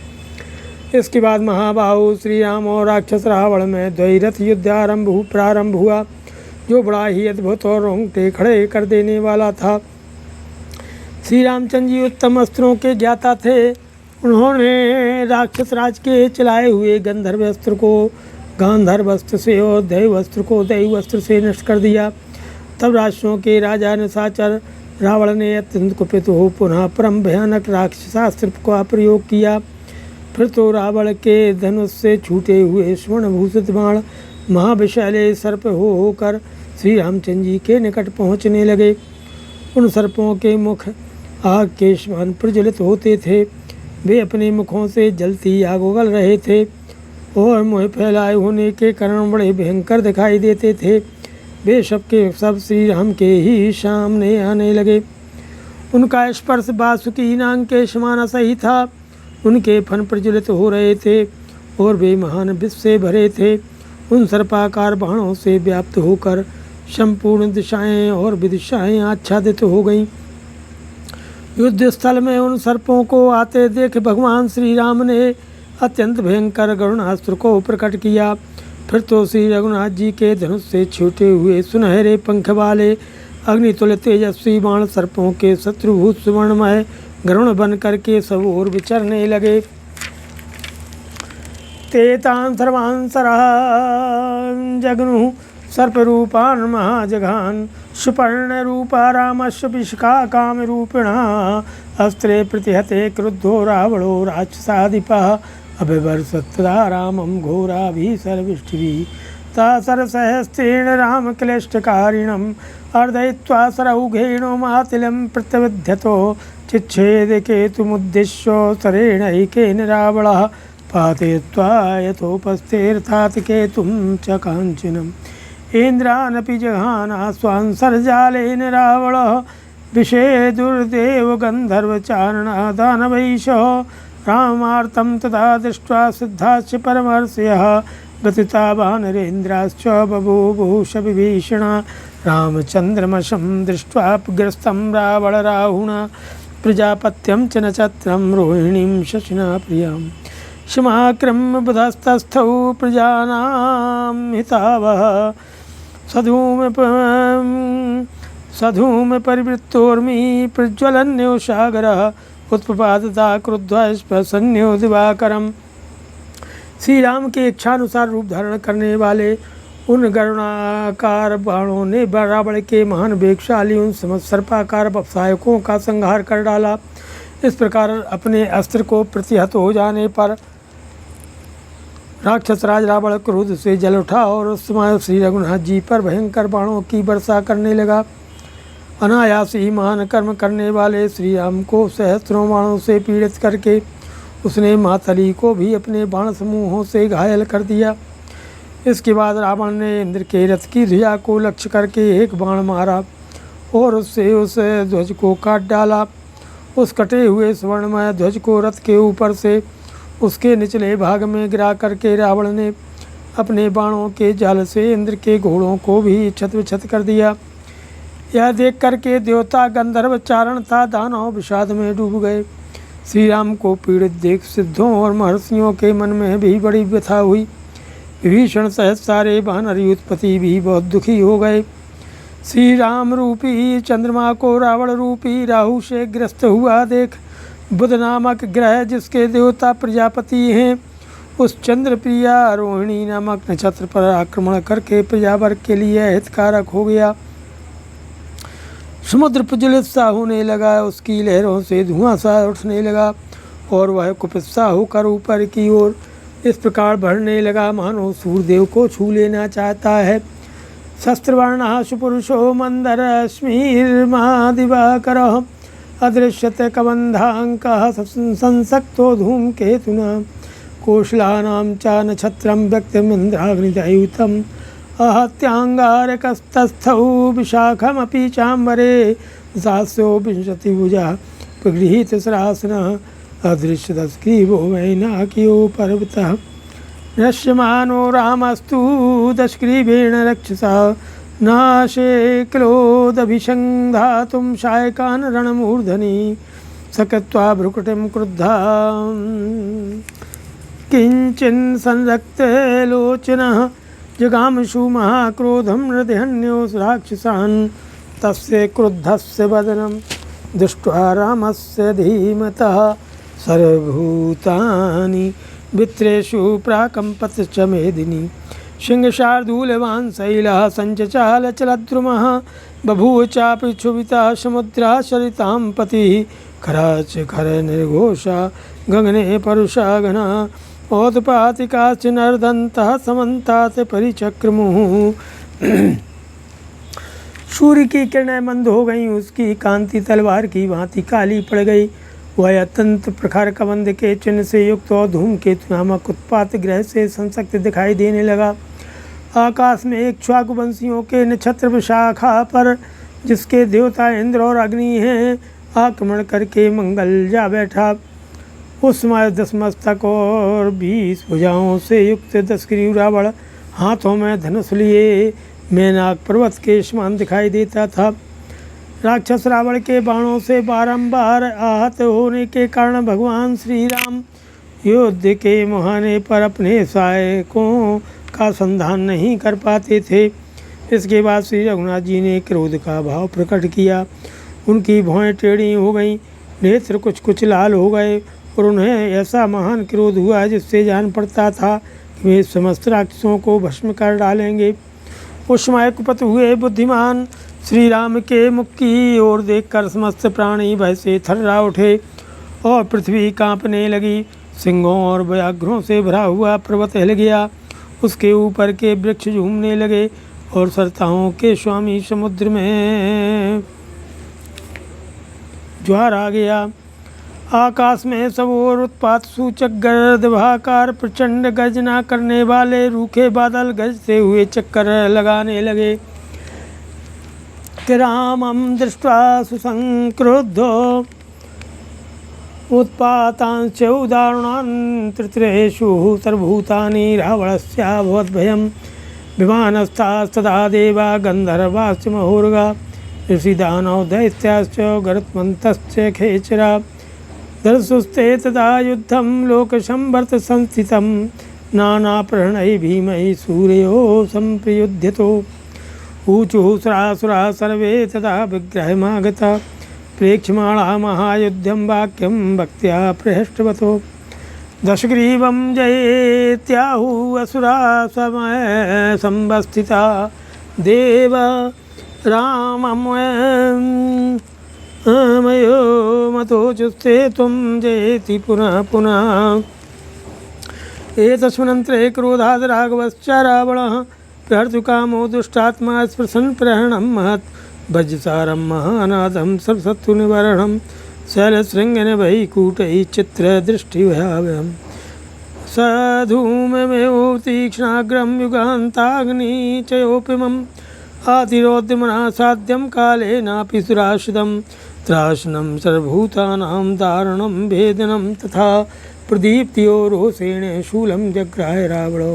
Speaker 1: इसके बाद महाबाहु श्री राम और राक्षस रावण में द्वैरथ युद्ध प्रारंभ हुआ, जो बड़ा ही अद्भुत और रोंगटे खड़े कर देने वाला था। श्री रामचंद्र जी उत्तम अस्त्रों के ज्ञाता थे। उन्होंने राक्षस राज के चलाए हुए गंधर्व अस्त्र को गांधर्व अस्त्र से और दैव अस्त्र को दैव अस्त्र से नष्ट कर दिया। तब राक्षसों के राजा निशाचर रावण ने अत्यंत कुपित हो पुनः परम भयानक राक्षसास्त्र का प्रयोग किया। फिर तो रावण के धनुष से छूटे हुए स्वर्णभूषित बाण महाविशाले सर्प होकर श्री रामचंद्र जी के निकट पहुँचने लगे। उन सर्पों के मुख आग के समान प्रज्वलित होते थे। वे अपने मुखों से जलती आग उगल रहे थे और मुँह फैलाए होने के कारण बड़े भयंकर दिखाई देते थे। वे सबके सब श्री राम के ही सामने आने लगे। उनका स्पर्श बासुकी नाग के समान सही था। उनके फन प्रज्वलित हो रहे थे और वे महान विष से भरे थे। उन सर्पाकार बाणों से व्याप्त होकर संपूर्ण दिशाएं और विदिशाएं आच्छादित हो गईं। युद्ध स्थल में उन सर्पों को आते देख भगवान श्री राम ने अत्यंत भयंकर गरुणास्त्र को प्रकट किया। फिर तो श्री रघुनाथ जी के धनुष से छूटे हुए सुनहरे पंख वाले अग्नितुल्य तेजस्वी बाण सर्पों के शत्रुभूत सुवर्णमय गरुण बन करके सब ओर विचरने लगे। ते तान् सर्वान् जगनु सर्परूपान् महाजघान् सुपर्णरूपा रामस्य विशिखा कामरूपिणः अस्त्रे प्रतिहते क्रुद्धो रावणो राक्षसाधिपः अभिवर्षत्तदा रामं घोराभिः सर्विष्टिभिः तासरसहस्रेण रामक्लिष्टकारिणम् अर्दयित्वा सरौघेण मातिलं प्रत्यविध्यतो चिच्छेदकेतुमुद्दिश्य शरेणैकेन रावणः पातयित्वा यथोपस्थेऽर्थात् केतुं च काञ्चनम् इन्द्रानपि जघानास्वांसर्जालेन रावणः विषे दुर्देव गन्धर्वचारणः दानवैशः रामार्तं तदा दृष्ट्वा सिद्धाश्च परमर्षयः गतिता वानरेन्द्राश्च बभूवुः विभीषणा रामचन्द्रमशं दृष्ट्वा ग्रस्तं रावणराहुणा प्रजापत्यं च नक्षत्रं रोहिणीं शशिना प्रियां क्षमाक्रम्य बुधस्तस्थौ प्रजानां हितावः सधूम परिवृत्तोर्मी प्रज्वलन्यो सागरः उत्पपादता क्रुद्ध स्पशन्यो दिवाकरम। श्री राम के इच्छानुसार रूप धारण करने वाले उन गरुणाकार बाणों ने रावण के महान वेगशाली उन समस्त सर्पाकार व्यवसायकों का संहार कर डाला। इस प्रकार अपने अस्त्र को प्रतिहत हो जाने पर राक्षस राज रावण क्रोध से जल उठा और उस समय श्री रघुनाथ जी पर भयंकर बाणों की वर्षा करने लगा। अनायास ही महान कर्म करने वाले श्री राम को सहस्त्रों बाणों से पीड़ित करके उसने मातली को भी अपने बाण समूहों से घायल कर दिया। इसके बाद रावण ने इंद्र के रथ की ध्वजा को लक्ष्य करके एक बाण मारा और उससे उस ध्वज को काट डाला। उस कटे हुए स्वर्णमय ध्वज को रथ के ऊपर से उसके निचले भाग में गिरा करके रावण ने अपने बाणों के जाल से इंद्र के घोड़ों को भी छत विछत कर दिया। यह देख करके देवता गंधर्व चारण था दानव विषाद में डूब गए। श्री राम को पीड़ित देख सिद्धों और महर्षियों के मन में भी बड़ी व्यथा हुई। विभीषण सहित सारे वानर उत्पत्ति भी बहुत दुखी हो गए। श्री राम रूपी चंद्रमा को रावण रूपी राहु से ग्रस्त हुआ देख बुध नामक ग्रह जिसके देवता प्रजापति हैं उस चंद्र प्रिया रोहिणी नामक नक्षत्र पर आक्रमण करके प्रजावर्ग के लिए हितकारक हो गया। समुद्र प्रज्वलित सा होने लगा, उसकी लहरों से धुआं सा उठने लगा और वह कुपित सा होकर ऊपर की ओर इस प्रकार बढ़ने लगा मानो सूर्यदेव को छू लेना चाहता है। शस्त्रवर्णः सुपुरुषो मंदरश्मिर्महादिवाकरः अदृश्यते कबन्धाङ्कः संसक्तो धूमकेतुना कोशलानां च नक्षत्रं व्यक्तमिन्द्राग्निदयुतम् आहत्याङ्गारकस्तस्थौ विशाखमपि चाम्बरे सहस्रो विंशतिभुजा प्रगृहीतशरासनः अदृश्यतस्ग्रीवो वैनाकियो पर्वतः नश्यमानो रामस्तु दशग्रीवेण रक्षसा नाशे क्लोदभिषङ्धातुं शायकान् रणमूर्धनि सकत्वा भ्रुकुटिं क्रुद्धा किञ्चिन् संरक्तलोचनः जगामशु महाक्रोधं हृदयन्यो राक्षसान् तस्य क्रुद्धस्य वदनं दृष्ट्वा रामस्य धीमतः सर्वभूतानि वित्रेषु प्राकम्पत च मेदिनी सिंहशार्दूलवान् शैलः सञ्चचालचलद्रुमः बभूव चापि क्षुभितः समुद्रः सरितां पतिः खराच खर निर्घोषा गगने परुषा घना औत्पातिकाश्च नर्दन्तः समन्तात् परिचक्रमुः। सूर्य की किरणें मंद हो गईं, उसकी कांति तलवार की भांति काली पड़ गई। वह अत्यंत प्रखर कबंध के चिन्ह से युक्त और धूमकेतु नामक उत्पात ग्रह से संसक्त दिखाई देने लगा। आकाश में एक इक्ष्वाकुवंशियों के नक्षत्र विशाखा पर जिसके देवता इंद्र और अग्नि हैं आक्रमण करके मंगल जा बैठा। उस समय 10 मस्तक और 20 भुजाओं से युक्त 10 ग्रीव रावण हाथों में धनुष लिए मेनाक पर्वत के समान दिखाई देता था। राक्षस रावण के बाणों से बारंबार आहत होने के कारण भगवान श्री राम युद्ध के मुहाने पर अपने सहायकों का संधान नहीं कर पाते थे। इसके बाद श्री रघुनाथ जी ने क्रोध का भाव प्रकट किया। उनकी भौहें टेढ़ी हो गईं, नेत्र कुछ कुछ लाल हो गए और उन्हें ऐसा महान क्रोध हुआ जिससे जान पड़ता था कि वे समस्त राक्षसों को भस्म कर डालेंगे। उस समय कुपित हुए बुद्धिमान श्री राम के मुख की ओर देखकर समस्त प्राणी भय से थर्रा उठे और पृथ्वी कांपने लगी। सिंहों और व्याघ्रों से भरा हुआ पर्वत हिल गया, उसके ऊपर के वृक्ष झूमने लगे और सरताओं के स्वामी समुद्र में ज्वार आ गया। आकाश में सब ओर उत्पात सूचक गर्दभाकार प्रचंड गर्जना करने वाले रूखे बादल गरजते हुए चक्कर लगाने लगे कि रामं दृष्ट्वा सुसंक्रुद्धो उत्पातांश्च उदाहरणान् तृतीयेषु सर्वभूतानि रावणस्याभवद्भयं विमानस्थास्तदा देवा गन्धर्वाश्च महोर्गा ऋषिदानव दैत्याश्च गरुत्मन्तश्च खेचरा दर्शुस्ते तदा युद्धं लोकसंवर्त संस्थितं नानाप्रणय भीमैः सूर्यो सम्प्रयुध्यतो ऊचुः सुरासुराः सर्वे तदा विग्रहमागता प्रेक्षमाणा महायुद्धं वाक्यं भक्त्या प्रहृष्टवतो दशग्रीवं जयेत्याहुः असुरा समय संवस्थिता देव रामं मयो मतोचुस्ते त्वं जयेति पुनः पुनः। एतस्मिन्नन्तरे क्रोधाद् राघवश्च रावणः प्रहर्तुकामो दुष्टात्मा स्पृशन् प्रहरणं महत् वज्रसारं महानादं सर्वशत्रुनिवारणं शैलशृङ्गनिभैकूटैः चित्रदृष्टिभयावहं स धूममेव तीक्ष्णाग्रं युगान्ताग्निचयोपिमम् आतिरोद्यमना साध्यं कालेनापि सुराशिदं त्रासनं सर्वभूतानां दारुणं भेदनं तथा प्रदीप्तियो रोषेण शूलं जग्राह रावणो।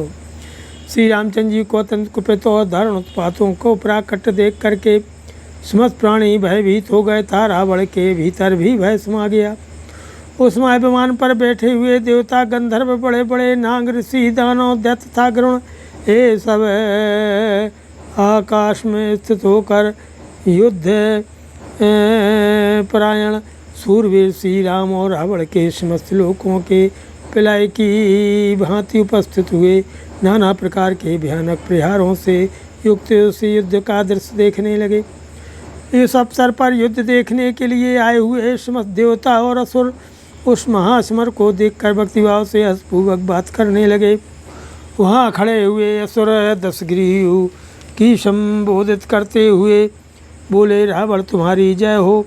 Speaker 1: श्री रामचंद्र जी को अत्यंत कुपित और दारुण उत्पातों को प्राकट देख करके समस्त प्राणी भयभीत हो गए था। रावण के भीतर भी भय समा गया। उस समय विमान पर बैठे हुए देवता, गंधर्व, बड़े बड़े नाग, ऋषि, दानव, दैत्य तथा गरुण, ये सब आकाश में स्थित होकर युद्ध परायण सूरवीर श्री राम और रावण के समस्त लोकों के पिलाई की भांति उपस्थित हुए। नाना प्रकार के भयानक प्रहारों से युक्त उस युद्ध का दृश्य देखने लगे। इस अवसर पर युद्ध देखने के लिए आए हुए समस्त देवता और असुर उस महासमर को देखकर भक्तिभाव से हंसपूर्वक बात करने लगे। वहाँ खड़े हुए असुर दशग्रीव की संबोधित करते हुए बोले, रावण तुम्हारी जय हो।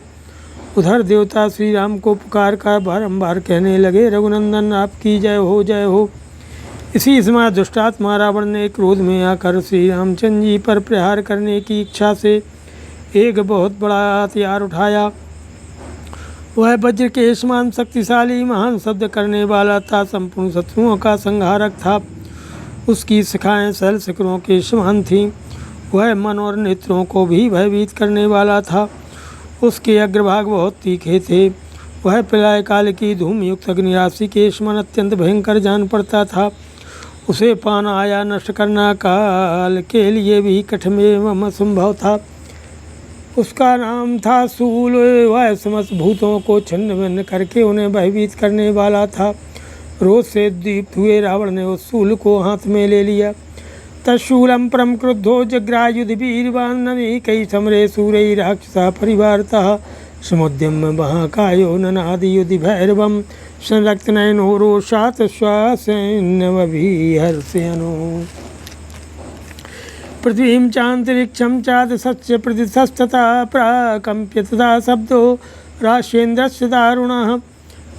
Speaker 1: उधर देवता श्री राम को पुकार कर बारंबार कहने लगे, रघुनंदन आपकी जय हो, जय हो। इसी समय दुष्टात्मा रावण ने क्रोध में आकर श्री रामचंद्र जी पर प्रहार करने की इच्छा से एक बहुत बड़ा हथियार उठाया। वह वज्र के समान शक्तिशाली महान शब्द करने वाला था, संपूर्ण शत्रुओं का संहारक था। उसकी शिखाएं सल शिखरों के समान थीं। वह मन और नेत्रों को भी भयभीत करने वाला था। उसके अग्रभाग बहुत तीखे थे। वह प्रलय काल की धूम युक्त अग्निराशि के समान अत्यंत भयंकर जान पड़ता था। उसे पाना या नष्ट करना काल के लिए भी कठिन एवं असंभव था। उसका नाम था सूल। वह समस्त भूतों को छिन्न भिन्न करके उन्हें भयभीत करने वाला था। रोष से दीप्त हुए रावण ने उस सूल को हाथ में ले लिया। तत्शूलम परम क्रुद्धो जग्रायुध वीरवान कई समरे सूरई राक्षसा परिवारतः समुद्यम महाकायो ननादि युधि भैरवम संरक्त नयनो रोषात् श्वासैन्यमभिहर्षयनो। पृथ्वीं चान्तरिक्षं चादशस्य प्रतिशस्तता प्राकम्प्य तथा शब्दो राशेन्द्रस्य दारुणः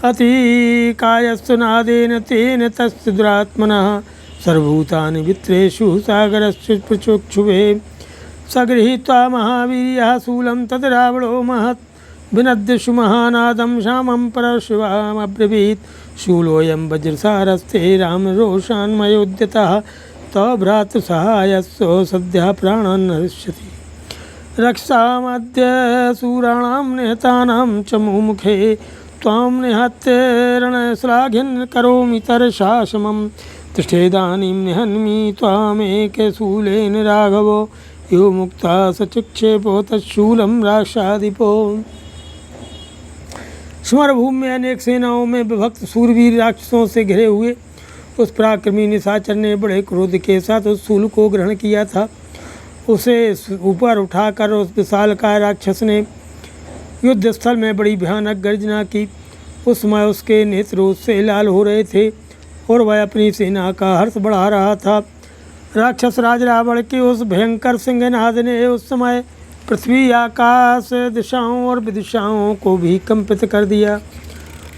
Speaker 1: अतिकायस्तु नादेन तेन तस्य दुरात्मनः सर्वभूतानि वित्रेषु सागरस्य प्रचोक्षुभे सगृहीत्वा महावीर्यः शूलं तद् रावणो महत् विनद्यशु महानादं श्यामं परशिवामब्रवीत् शूलोऽयं वज्रसारस्ते रामरोषान्मयोद्यतः तव भ्रातृसहायस्सो सद्यः प्राणान् हरिष्यति। रक्षामद्य सूराणां निहतानां च मुमुखे त्वां निहत्य रणश्लाघ्यं करोमि तरशासमं तिष्ठेदानीं निहन्मि त्वामेकशूलेन राघवो यो मुक्ता सचिक्षेपो तत्शूलं राक्षाधिपो। समरभूमि में अनेक सेनाओं में विभक्त सूरवीर राक्षसों से घिरे हुए उस पराक्रमी निशाचर ने बड़े क्रोध के साथ उस शूल को ग्रहण किया था। उसे ऊपर उठाकर उस विशालकाय राक्षस ने युद्ध स्थल में बड़ी भयानक गर्जना की। उस समय उसके नेत्र उससे लाल हो रहे थे और वह अपनी सेना का हर्ष बढ़ा रहा था। राक्षस राज रावण के उस भयंकर सिंहनाद ने उस समय पृथ्वी, आकाश, दिशाओं और विदिशाओं को भी कंपित कर दिया।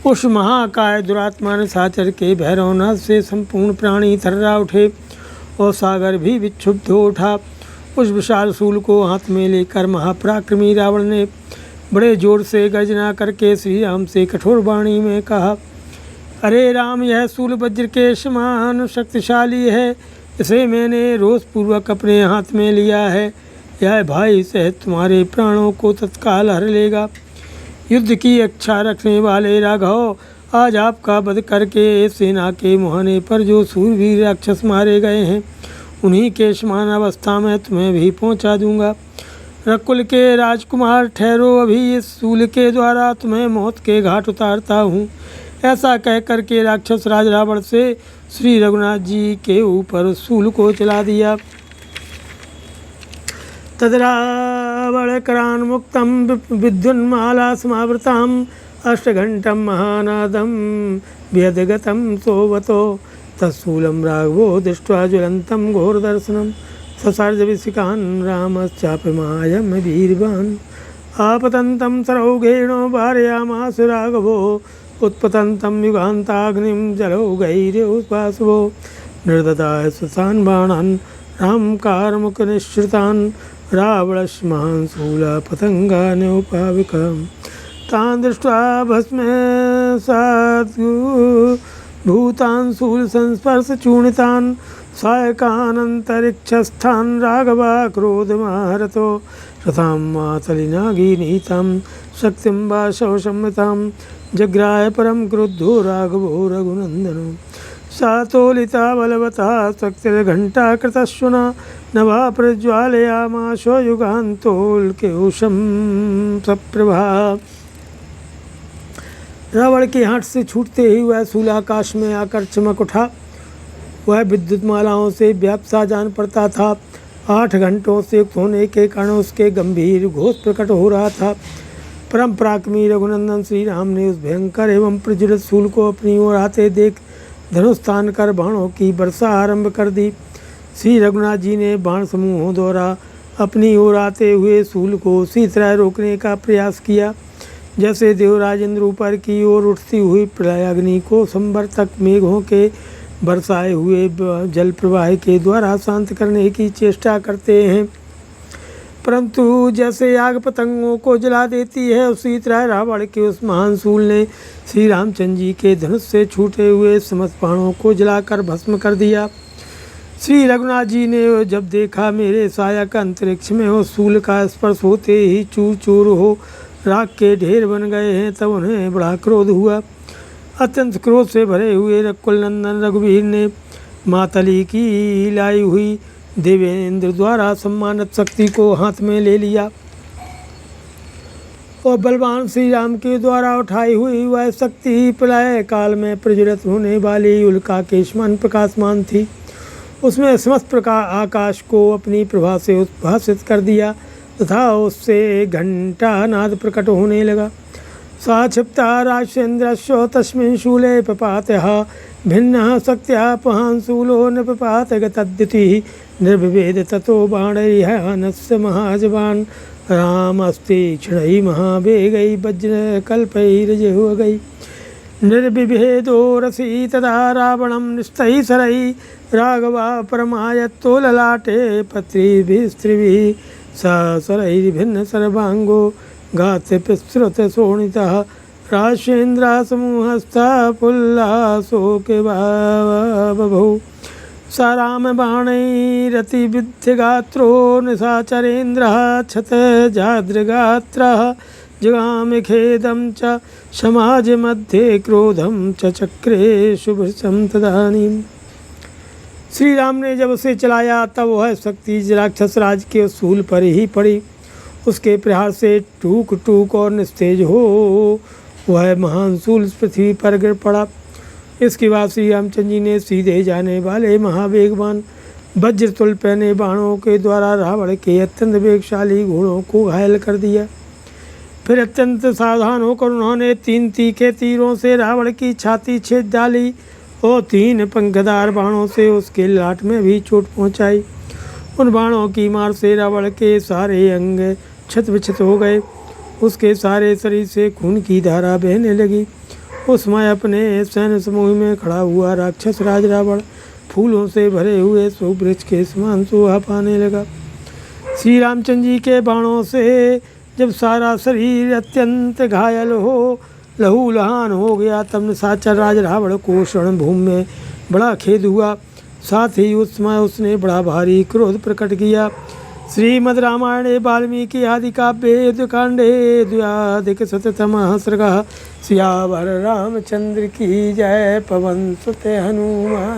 Speaker 1: उस महाकाय दुरात्मा निशाचर के भैरवनाद से संपूर्ण प्राणी थर्रा उठे और सागर भी विक्षुब्ध हो उठा। उस विशाल शूल को हाथ में लेकर महापराक्रमी रावण ने बड़े जोर से गर्जना करके श्री राम से कठोर वाणी में कहा, अरे राम, यह शूल वज्र के समान शक्तिशाली है। इसे मैंने रोषपूर्वक अपने हाथ में लिया है। यह भाई सहित तुम्हारे प्राणों को तत्काल हर लेगा। युद्ध की इच्छा रखने वाले राघव, आज आपका वध करके सेना के मुहाने पर जो सूरवीर राक्षस मारे गए हैं, उन्हीं के समान अवस्था में तुम्हें भी पहुंचा दूंगा। रकुल के राजकुमार ठहरो, अभी इस शूल के द्वारा तुम्हें मौत के घाट उतारता हूँ। ऐसा कहकर के राक्षस राज रावण से श्री रघुनाथ जी के ऊपर उस शूल को चला दिया। तद्रावणकरान्मुक्तं विद्युन्माला समावृताम् अष्टघण्टं महानादं व्यदगतं सोवतो तत्शूलं राघवो दृष्ट्वा ज्वलन्तं घोरदर्शनं ससर्जविशिखान् रामश्चापमायं वीरवान् आपतन्तं सरौघेणो वारयामास राघवो उत्पतन्तं युगान्ताग्निं जलौघैर्योपासवो निर्ददाय सुतान् बाणान् रामकारमुखनिश्रितान् रावणस्य महान् शूलपतङ्गान्योपाविकं तान् दृष्ट्वा भस्मसात् भूतान् शूलसंस्पर्शचूर्णितान् सायकानन्तरिक्षस्थान् राघवा क्रोधमाहरतो रथां मातलिनागीनीतां शक्तिं वा शवसंहितां जग्राह परं क्रुद्धो राघवो रघुनन्दनो सातोलिता बलवता शक्तिर्घण्टा कृतश्वना नभा प्रज्वालयामाशो युगान्तोल्केशं सप्रभा। रावण के हाथ से छूटते ही वह शूल आकाश में आकर चमक उठा। वह विद्युत मालाओं से व्याप्त सा जान पड़ता था। 8 घंटों से युक्त होने के कारण उसके गंभीर घोष प्रकट हो रहा था। परम पराक्रमी रघुनंदन श्री राम ने उस भयंकर एवं प्रज्वलित शूल को अपनी ओर आते देख धनुष तान कर बाणों की वर्षा आरंभ कर दी। श्री रघुनाथ जी ने बाण समूहों द्वारा अपनी ओर आते हुए शूल को उसी तरह रोकने का प्रयास किया जैसे देवराज इंद्र ऊपर की ओर उठती हुई प्रलयाग्नि को संवर्तक मेघों के बरसाए हुए जल प्रवाह के द्वारा शांत करने की चेष्टा करते हैं, परंतु जैसे आग पतंगों को जला देती है उसी तरह रावण के उस महान शूल ने श्री रामचंद्र जी के धनुष से छूटे हुए समस्त बाणों को जलाकर भस्म कर दिया। श्री रघुनाथ जी ने जब देखा मेरे सहायक अंतरिक्ष में उस शूल का स्पर्श होते ही चूर चूर हो राख के ढेर बन गए हैं, तब उन्हें बड़ा क्रोध हुआ। अत्यंत क्रोध से भरे हुए रघुकुल नंदन रघुवीर ने मातली की लाई हुई देवेंद्र द्वारा सम्मानित शक्ति को हाथ में ले लिया और बलवान श्री राम के द्वारा उठाई हुई वह शक्ति प्रलय काल में प्रज्वलित होने वाली उल्का के समान प्रकाशमान थी। उसमें समस्त प्रकार आकाश को अपनी प्रभा से उद्भासित कर दिया तथा उससे घंटा नाद प्रकट होने लगा। सा क्षिप्ता राजेन्द्रस्यो तस्मिन् शूले पपातः भिन्नः शक्त्या पहान् शूलो न पपात गतद्युतिः निर्विभेद ततो बाणैर्हनस्य महाजवान् रामस्ते क्षणै महावेगै वज्रकल्पैर्जहुगै निर्विभेदो रसी तदा रावणं निस्तैः राघवा परमायत्तो ललाटे पत्रिभिस्त्रिभिः सरैर्भिन्न सर्वांगो गाते पिस्तृत शोणितः राजेन्द्रसमूहस्था पुल्लासोके बभौ स रामबाणैरतिविद्यगात्रो निशाचरेन्द्रः क्षतजाद्रगात्रः जगामि खेदं च समाजमध्ये क्रोधं च चक्रे शुभ्रशं तदानीम्। श्री राम ने जब उसे चलाया तब वह शक्ति राक्षस राज के शूल पर ही पड़ी। उसके प्रहार से टूक टूक और निस्तेज हो वह महान शूल पृथ्वी पर गिर पड़ा। इसके बाद श्री रामचंद्र जी ने सीधे जाने वाले महावेगवान वज्रतुल पहने बाणों के द्वारा रावण के अत्यंत वेगशाली घोड़ों को घायल कर दिया। फिर अत्यंत सावधान होकर उन्होंने 3 तीखे तीरों से रावण की छाती छेद डाली और 3 पंखदार बाणों से उसके लाट में भी चोट पहुंचाई। उन बाणों की मार से रावण के सारे अंग क्षत विक्षत हो गए। उसके सारे शरीर से खून की धारा बहने लगी। उस समय अपने सैन्य समूह में खड़ा हुआ राक्षस राज रावण फूलों से भरे हुए सुवृक्ष के समान शोभा पाने लगा। श्री रामचंद्र जी के बाणों से जब सारा शरीर अत्यंत घायल हो लहूलुहान हो गया तब निशाचर राज रावण को रणभूमि में बड़ा खेद हुआ। साथ ही उस समय उसने बड़ा भारी क्रोध प्रकट किया। श्रीमद् रामायणे वाल्मीकि आदि काव्ये युद्धकांडे द्व्याधिकशततमः सर्गः। सियावर रामचंद्र की जय। पवन सुत हनुमान।